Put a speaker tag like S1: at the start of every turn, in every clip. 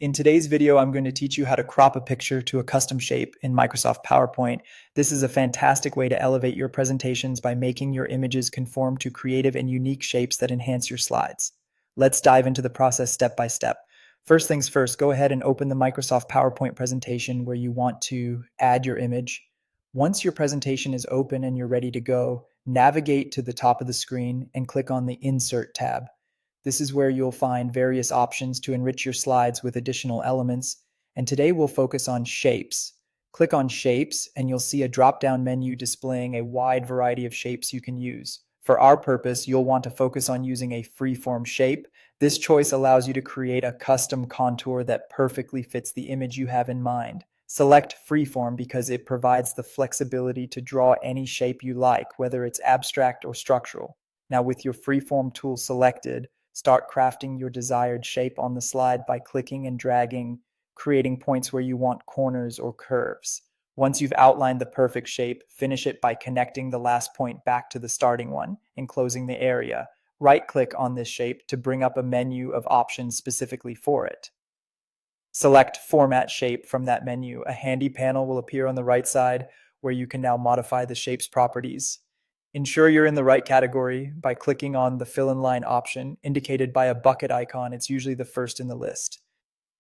S1: In today's video, I'm going to teach you how to crop a picture to a custom shape in Microsoft PowerPoint. This is a fantastic way to elevate your presentations by making your images conform to creative and unique shapes that enhance your slides. Let's dive into the process step by step. First things first, go ahead and open the Microsoft PowerPoint presentation where you want to add your image. Once your presentation is open and you're ready to go, navigate to the top of the screen and click on the Insert tab. This is where you'll find various options to enrich your slides with additional elements, and today we'll focus on shapes. Click on Shapes, and you'll see a drop-down menu displaying a wide variety of shapes you can use. For our purpose, you'll want to focus on using a freeform shape. This choice allows you to create a custom contour that perfectly fits the image you have in mind. Select Freeform because it provides the flexibility to draw any shape you like, whether it's abstract or structural. Now, with your freeform tool selected, start crafting your desired shape on the slide by clicking and dragging, creating points where you want corners or curves. Once you've outlined the perfect shape, finish it by connecting the last point back to the starting one, enclosing the area. Right-click on this shape to bring up a menu of options specifically for it. Select Format Shape from that menu. A handy panel will appear on the right side where you can now modify the shape's properties. Ensure you're in the right category by clicking on the Fill in Line option, indicated by a bucket icon. It's usually the first in the list.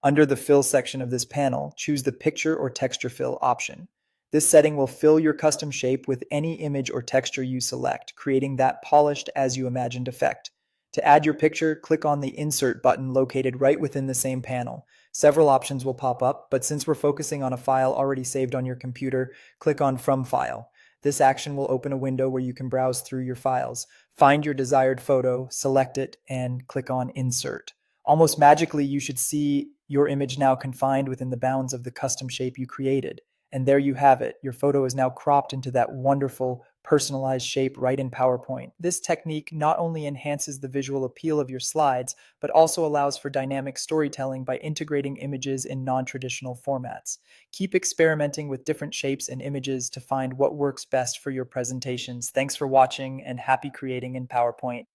S1: Under the Fill section of this panel, choose the Picture or Texture Fill option. This setting will fill your custom shape with any image or texture you select, creating that polished as you imagined effect. To add your picture, click on the Insert button located right within the same panel. Several options will pop up, but since we're focusing on a file already saved on your computer, click on From File. This action will open a window where you can browse through your files. Find your desired photo, select it, and click on Insert. Almost magically, you should see your image now confined within the bounds of the custom shape you created. And there you have it. Your photo is now cropped into that wonderful, personalized shape right in PowerPoint. This technique not only enhances the visual appeal of your slides, but also allows for dynamic storytelling by integrating images in non-traditional formats. Keep experimenting with different shapes and images to find what works best for your presentations. Thanks for watching, and happy creating in PowerPoint.